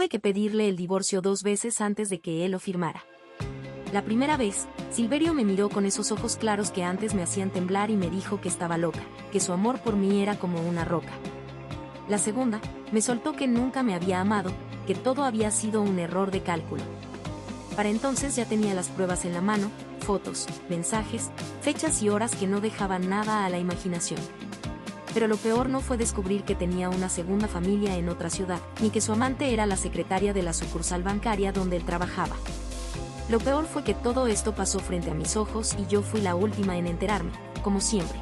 Tuve que pedirle el divorcio 2 veces antes de que él lo firmara. La primera vez, Silverio me miró con esos ojos claros que antes me hacían temblar y me dijo que estaba loca, que su amor por mí era como una roca. La segunda, me soltó que nunca me había amado, que todo había sido un error de cálculo. Para entonces ya tenía las pruebas en la mano, fotos, mensajes, fechas y horas que no dejaban nada a la imaginación. Pero lo peor no fue descubrir que tenía una segunda familia en otra ciudad, ni que su amante era la secretaria de la sucursal bancaria donde él trabajaba. Lo peor fue que todo esto pasó frente a mis ojos y yo fui la última en enterarme, como siempre.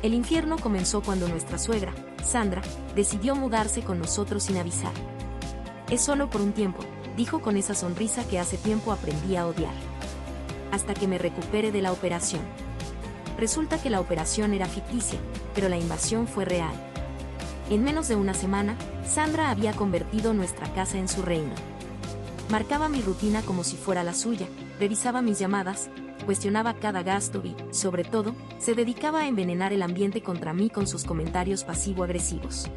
El infierno comenzó cuando nuestra suegra, Sandra, decidió mudarse con nosotros sin avisar. Es solo por un tiempo, dijo con esa sonrisa que hace tiempo aprendí a odiar. Hasta que me recupere de la operación. Resulta que la operación era ficticia, pero la invasión fue real. En menos de una semana, Sandra había convertido nuestra casa en su reino. Marcaba mi rutina como si fuera la suya, revisaba mis llamadas, cuestionaba cada gasto y, sobre todo, se dedicaba a envenenar el ambiente contra mí con sus comentarios pasivo-agresivos.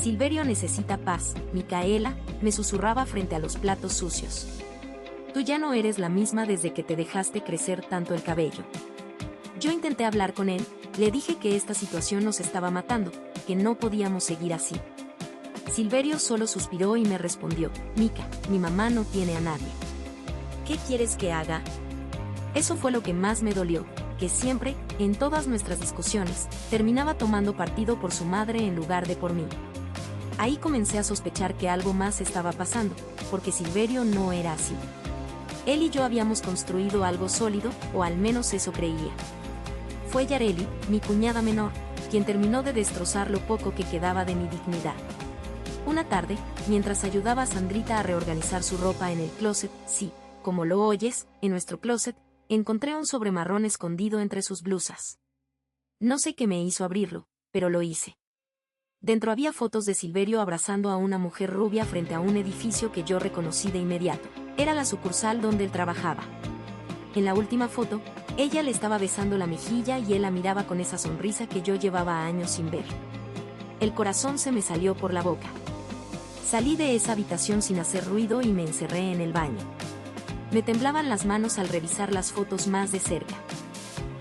Silverio necesita paz, Micaela, me susurraba frente a los platos sucios. Tú ya no eres la misma desde que te dejaste crecer tanto el cabello. Yo intenté hablar con él, le dije que esta situación nos estaba matando, que no podíamos seguir así. Silverio solo suspiró y me respondió, Mica, mi mamá no tiene a nadie. ¿Qué quieres que haga? Eso fue lo que más me dolió, que siempre, en todas nuestras discusiones, terminaba tomando partido por su madre en lugar de por mí. Ahí comencé a sospechar que algo más estaba pasando, porque Silverio no era así. Él y yo habíamos construido algo sólido, o al menos eso creía. Fue Yareli, mi cuñada menor, quien terminó de destrozar lo poco que quedaba de mi dignidad. Una tarde, mientras ayudaba a Sandrita a reorganizar su ropa en el closet, sí, como lo oyes, en nuestro closet, encontré un sobre marrón escondido entre sus blusas. No sé qué me hizo abrirlo, pero lo hice. Dentro había fotos de Silverio abrazando a una mujer rubia frente a un edificio que yo reconocí de inmediato. Era la sucursal donde él trabajaba. En la última foto, ella le estaba besando la mejilla y él la miraba con esa sonrisa que yo llevaba años sin ver. El corazón se me salió por la boca. Salí de esa habitación sin hacer ruido y me encerré en el baño. Me temblaban las manos al revisar las fotos más de cerca.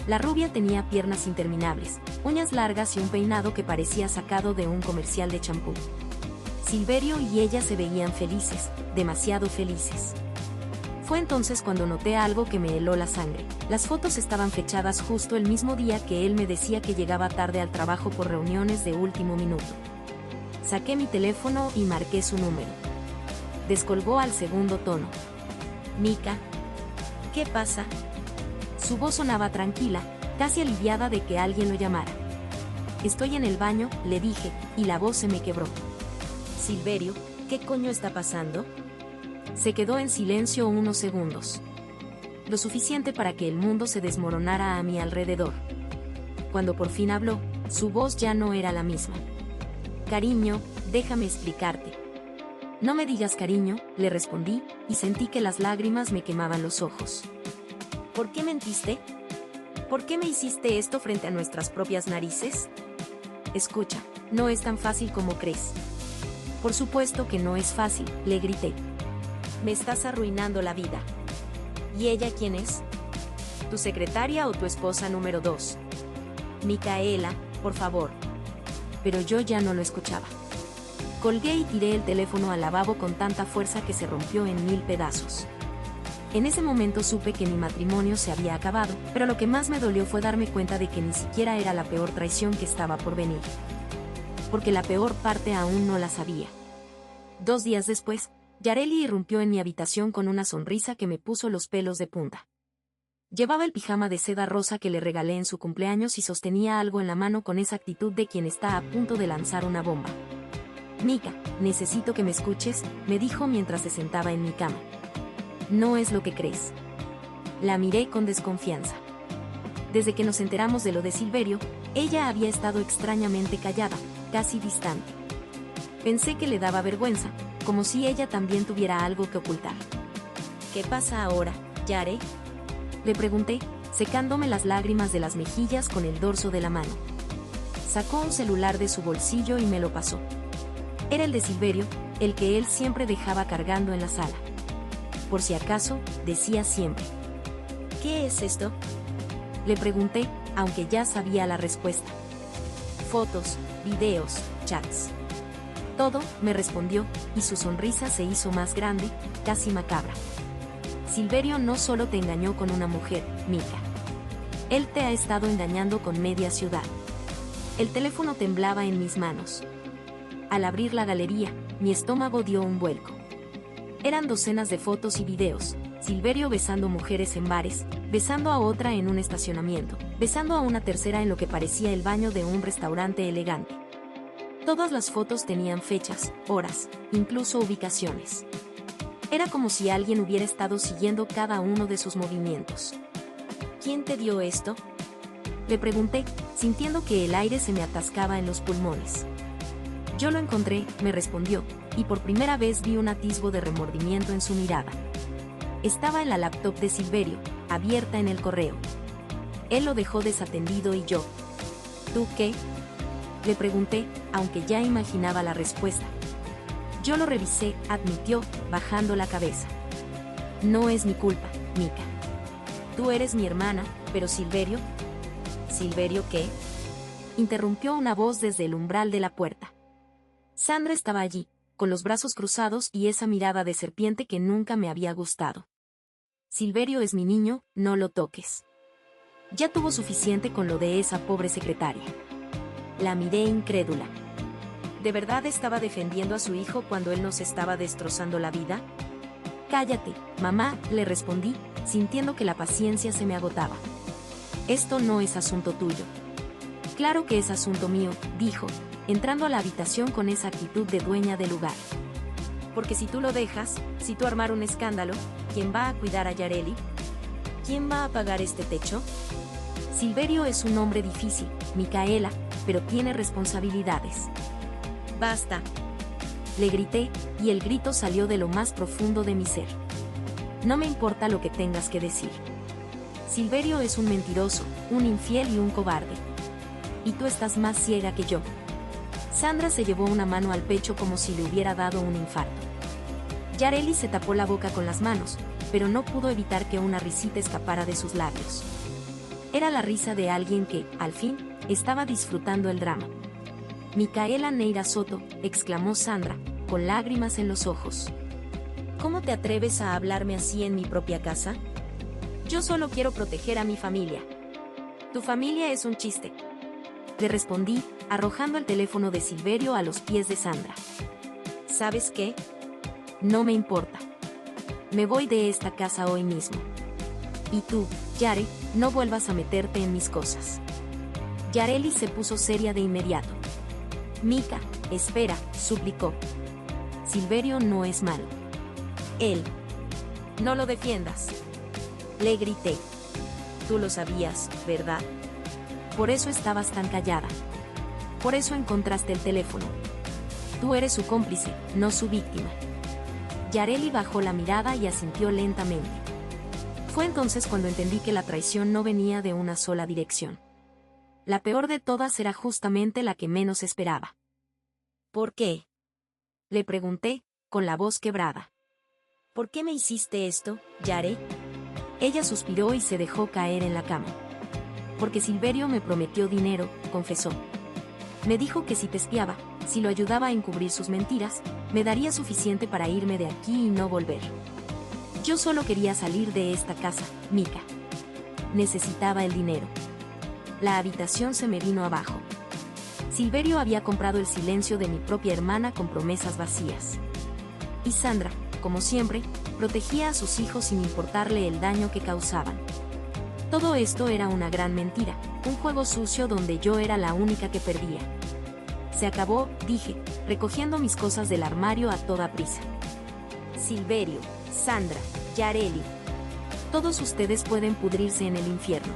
La rubia tenía piernas interminables, uñas largas y un peinado que parecía sacado de un comercial de champú. Silverio y ella se veían felices, demasiado felices. Fue entonces cuando noté algo que me heló la sangre. Las fotos estaban fechadas justo el mismo día que él me decía que llegaba tarde al trabajo por reuniones de último minuto. Saqué mi teléfono y marqué su número. Descolgó al segundo tono. Mica, ¿qué pasa? Su voz sonaba tranquila, casi aliviada de que alguien lo llamara. Estoy en el baño, le dije, y la voz se me quebró. Silverio, ¿qué coño está pasando? Se quedó en silencio unos segundos. Lo suficiente para que el mundo se desmoronara a mi alrededor. Cuando por fin habló, su voz ya no era la misma. Cariño, déjame explicarte. No me digas cariño, le respondí, y sentí que las lágrimas me quemaban los ojos. ¿Por qué mentiste? ¿Por qué me hiciste esto frente a nuestras propias narices? Escucha, no es tan fácil como crees. Por supuesto que no es fácil, le grité. Me estás arruinando la vida. ¿Y ella quién es? ¿Tu secretaria o tu esposa número 2? Micaela, por favor. Pero yo ya no lo escuchaba. Colgué y tiré el teléfono al lavabo con tanta fuerza que se rompió en 1000 pedazos. En ese momento supe que mi matrimonio se había acabado, pero lo que más me dolió fue darme cuenta de que ni siquiera era la peor traición que estaba por venir. Porque la peor parte aún no la sabía. 2 días después, Yareli irrumpió en mi habitación con una sonrisa que me puso los pelos de punta. Llevaba el pijama de seda rosa que le regalé en su cumpleaños y sostenía algo en la mano con esa actitud de quien está a punto de lanzar una bomba. Mica, necesito que me escuches, me dijo mientras se sentaba en mi cama. No es lo que crees. La miré con desconfianza. Desde que nos enteramos de lo de Silverio, ella había estado extrañamente callada, casi distante. Pensé que le daba vergüenza, como si ella también tuviera algo que ocultar. ¿Qué pasa ahora, Yare? Le pregunté, secándome las lágrimas de las mejillas con el dorso de la mano. Sacó un celular de su bolsillo y me lo pasó. Era el de Silverio, el que él siempre dejaba cargando en la sala. Por si acaso, decía siempre. ¿Qué es esto? Le pregunté, aunque ya sabía la respuesta. Fotos, videos, chats. Todo, me respondió, y su sonrisa se hizo más grande, casi macabra. Silverio no solo te engañó con una mujer, Mika. Él te ha estado engañando con media ciudad. El teléfono temblaba en mis manos. Al abrir la galería, mi estómago dio un vuelco. Eran docenas de fotos y videos. Silverio besando mujeres en bares, besando a otra en un estacionamiento, besando a una tercera en lo que parecía el baño de un restaurante elegante. Todas las fotos tenían fechas, horas, incluso ubicaciones. Era como si alguien hubiera estado siguiendo cada uno de sus movimientos. ¿Quién te dio esto? Le pregunté, sintiendo que el aire se me atascaba en los pulmones. Yo lo encontré, me respondió, y por primera vez vi un atisbo de remordimiento en su mirada. Estaba en la laptop de Silverio, abierta en el correo. Él lo dejó desatendido y yo. ¿Tú qué? Le pregunté, aunque ya imaginaba la respuesta. Yo lo revisé, admitió, bajando la cabeza. No es mi culpa, Mika. Tú eres mi hermana, pero Silverio... ¿Silverio qué? Interrumpió una voz desde el umbral de la puerta. Sandra estaba allí, con los brazos cruzados y esa mirada de serpiente que nunca me había gustado. Silverio es mi niño, no lo toques. Ya tuvo suficiente con lo de esa pobre secretaria. La miré incrédula. ¿De verdad estaba defendiendo a su hijo cuando él nos estaba destrozando la vida? Cállate, mamá, le respondí, sintiendo que la paciencia se me agotaba. Esto no es asunto tuyo. Claro que es asunto mío, dijo, entrando a la habitación con esa actitud de dueña del lugar. Porque si tú lo dejas, si tú armar un escándalo, ¿quién va a cuidar a Yareli? ¿Quién va a pagar este techo? Silverio es un hombre difícil, Micaela, pero tiene responsabilidades. Basta. Le grité, y el grito salió de lo más profundo de mi ser. No me importa lo que tengas que decir. Silverio es un mentiroso, un infiel y un cobarde. Y tú estás más ciega que yo. Sandra se llevó una mano al pecho como si le hubiera dado un infarto. Yareli se tapó la boca con las manos, pero no pudo evitar que una risita escapara de sus labios. Era la risa de alguien que, al fin, estaba disfrutando el drama. Micaela Neira Soto, exclamó Sandra, con lágrimas en los ojos. ¿Cómo te atreves a hablarme así en mi propia casa? Yo solo quiero proteger a mi familia. Tu familia es un chiste. Le respondí, arrojando el teléfono de Silverio a los pies de Sandra. ¿Sabes qué? No me importa. Me voy de esta casa hoy mismo. Y tú, Yare, no vuelvas a meterte en mis cosas. Yareli se puso seria de inmediato. Mika, espera, suplicó. Silverio no es malo. Él. No lo defiendas. Le grité. Tú lo sabías, ¿verdad? Por eso estabas tan callada. Por eso encontraste el teléfono. Tú eres su cómplice, no su víctima. Yareli bajó la mirada y asintió lentamente. Fue entonces cuando entendí que la traición no venía de una sola dirección. La peor de todas era justamente la que menos esperaba. ¿Por qué? Le pregunté, con la voz quebrada. ¿Por qué me hiciste esto, Yare? Ella suspiró y se dejó caer en la cama. Porque Silverio me prometió dinero, confesó. Me dijo que si te espiaba, si lo ayudaba a encubrir sus mentiras, me daría suficiente para irme de aquí y no volver. Yo solo quería salir de esta casa, Mika. Necesitaba el dinero. La habitación se me vino abajo. Silverio había comprado el silencio de mi propia hermana con promesas vacías. Y Sandra, como siempre, protegía a sus hijos sin importarle el daño que causaban. Todo esto era una gran mentira, un juego sucio donde yo era la única que perdía. Se acabó, dije, recogiendo mis cosas del armario a toda prisa. Silverio, Sandra, Yareli. Todos ustedes pueden pudrirse en el infierno.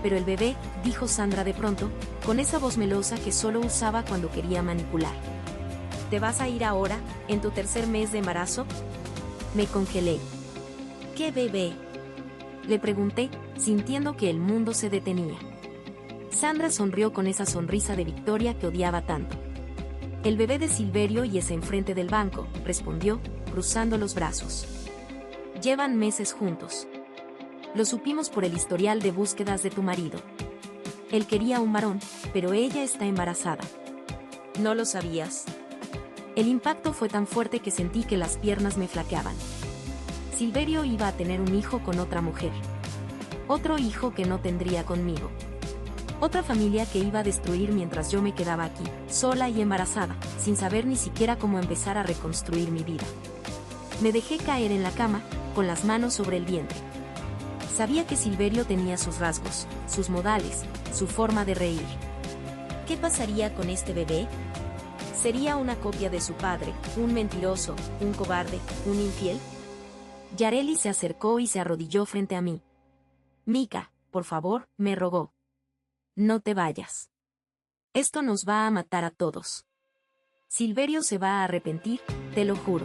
Pero el bebé, dijo Sandra de pronto, con esa voz melosa que solo usaba cuando quería manipular. ¿Te vas a ir ahora, en tu tercer mes de embarazo? Me congelé. ¿Qué bebé? Le pregunté, sintiendo que el mundo se detenía. Sandra sonrió con esa sonrisa de victoria que odiaba tanto. El bebé de Silverio y ese enfrente del banco, respondió, cruzando los brazos. Llevan meses juntos. Lo supimos por el historial de búsquedas de tu marido. Él quería un varón, pero ella está embarazada. ¿No lo sabías? El impacto fue tan fuerte que sentí que las piernas me flaqueaban. Silverio iba a tener un hijo con otra mujer. Otro hijo que no tendría conmigo. Otra familia que iba a destruir mientras yo me quedaba aquí, sola y embarazada, sin saber ni siquiera cómo empezar a reconstruir mi vida. Me dejé caer en la cama, con las manos sobre el vientre. Sabía que Silverio tenía sus rasgos, sus modales, su forma de reír. ¿Qué pasaría con este bebé? ¿Sería una copia de su padre, un mentiroso, un cobarde, un infiel? Yareli se acercó y se arrodilló frente a mí. Mika, por favor, me rogó. No te vayas. Esto nos va a matar a todos. Silverio se va a arrepentir, te lo juro.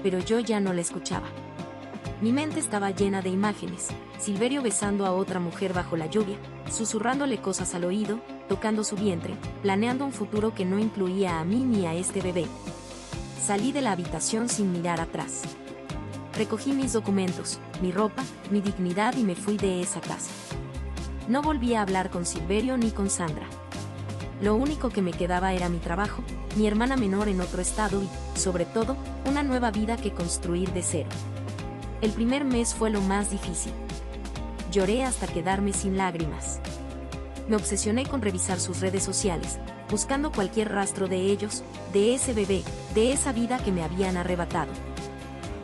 Pero yo ya no la escuchaba. Mi mente estaba llena de imágenes, Silverio besando a otra mujer bajo la lluvia, susurrándole cosas al oído, tocando su vientre, planeando un futuro que no incluía a mí ni a este bebé. Salí de la habitación sin mirar atrás. Recogí mis documentos, mi ropa, mi dignidad y me fui de esa casa. No volví a hablar con Silverio ni con Sandra. Lo único que me quedaba era mi trabajo, mi hermana menor en otro estado y, sobre todo, una nueva vida que construir de cero. El primer mes fue lo más difícil. Lloré hasta quedarme sin lágrimas. Me obsesioné con revisar sus redes sociales, buscando cualquier rastro de ellos, de ese bebé, de esa vida que me habían arrebatado.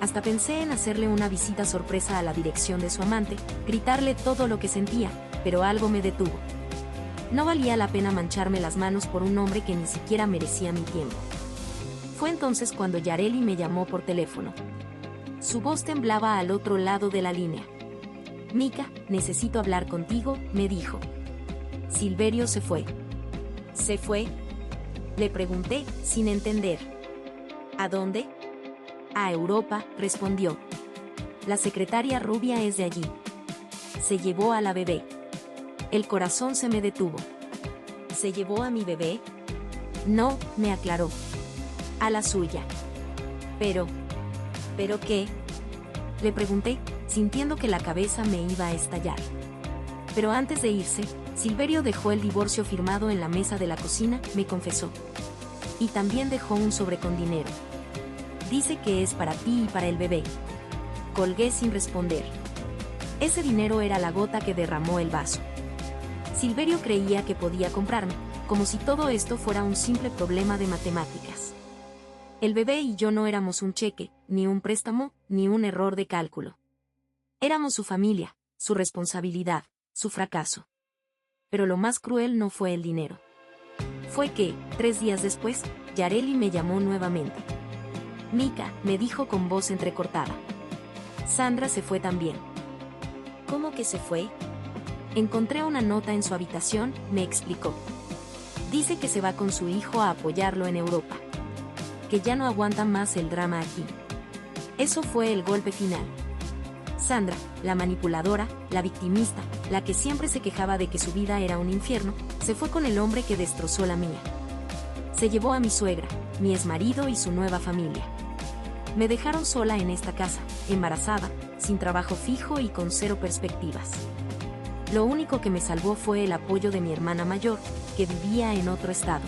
Hasta pensé en hacerle una visita sorpresa a la dirección de su amante, gritarle todo lo que sentía, pero algo me detuvo. No valía la pena mancharme las manos por un hombre que ni siquiera merecía mi tiempo. Fue entonces cuando Yareli me llamó por teléfono. Su voz temblaba al otro lado de la línea. Mika, necesito hablar contigo, me dijo. Silverio se fue. ¿Se fue? Le pregunté, sin entender. ¿A dónde? A Europa, respondió. La secretaria rubia es de allí. Se llevó a la bebé. El corazón se me detuvo. ¿Se llevó a mi bebé? No, me aclaró. A la suya. ¿Pero qué? Le pregunté, sintiendo que la cabeza me iba a estallar. Pero antes de irse, Silverio dejó el divorcio firmado en la mesa de la cocina, me confesó. Y también dejó un sobre con dinero. Dice que es para ti y para el bebé. Colgué sin responder. Ese dinero era la gota que derramó el vaso. Silverio creía que podía comprarme, como si todo esto fuera un simple problema de matemáticas. El bebé y yo no éramos un cheque, ni un préstamo, ni un error de cálculo. Éramos su familia, su responsabilidad, su fracaso. Pero lo más cruel no fue el dinero. Fue que, 3 días después, Yareli me llamó nuevamente. Mika, me dijo con voz entrecortada. Sandra se fue también. ¿Cómo que se fue? Encontré una nota en su habitación, me explicó. Dice que se va con su hijo a apoyarlo en Europa. Que ya no aguanta más el drama aquí. Eso fue el golpe final. Sandra, la manipuladora, la victimista, la que siempre se quejaba de que su vida era un infierno, se fue con el hombre que destrozó la mía. Se llevó a mi suegra, mi exmarido y su nueva familia. Me dejaron sola en esta casa, embarazada, sin trabajo fijo y con 0 perspectivas. Lo único que me salvó fue el apoyo de mi hermana mayor, que vivía en otro estado.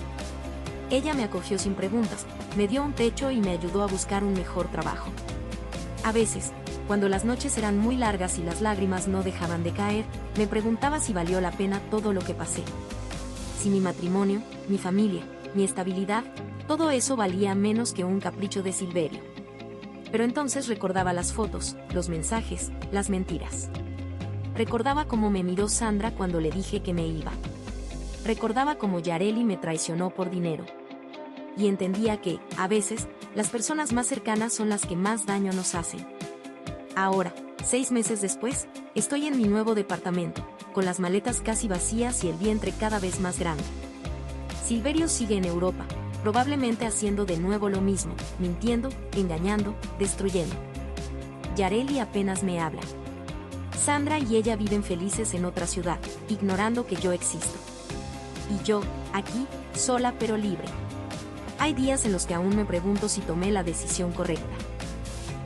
Ella me acogió sin preguntas, me dio un techo y me ayudó a buscar un mejor trabajo. A veces, cuando las noches eran muy largas y las lágrimas no dejaban de caer, me preguntaba si valió la pena todo lo que pasé. Si mi matrimonio, mi familia, mi estabilidad, todo eso valía menos que un capricho de Silverio. Pero entonces recordaba las fotos, los mensajes, las mentiras. Recordaba cómo me miró Sandra cuando le dije que me iba. Recordaba cómo Yareli me traicionó por dinero. Y entendía que, a veces, las personas más cercanas son las que más daño nos hacen. Ahora, 6 meses después, estoy en mi nuevo departamento, con las maletas casi vacías y el vientre cada vez más grande. Silverio sigue en Europa, probablemente haciendo de nuevo lo mismo, mintiendo, engañando, destruyendo. Yareli apenas me habla. Sandra y ella viven felices en otra ciudad, ignorando que yo existo. Y yo, aquí, sola pero libre. Hay días en los que aún me pregunto si tomé la decisión correcta.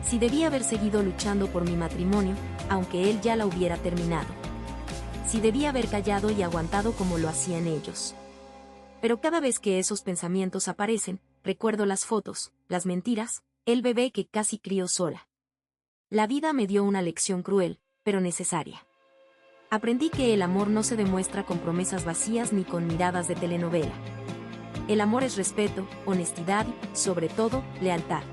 Si debí haber seguido luchando por mi matrimonio, aunque él ya la hubiera terminado. Si debí haber callado y aguantado como lo hacían ellos. Pero cada vez que esos pensamientos aparecen, recuerdo las fotos, las mentiras, el bebé que casi crió sola. La vida me dio una lección cruel, pero necesaria. Aprendí que el amor no se demuestra con promesas vacías ni con miradas de telenovela. El amor es respeto, honestidad y, sobre todo, lealtad.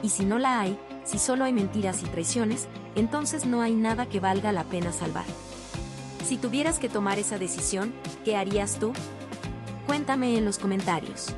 Y si no la hay, si solo hay mentiras y traiciones, entonces no hay nada que valga la pena salvar. Si tuvieras que tomar esa decisión, ¿qué harías tú? Cuéntame en los comentarios.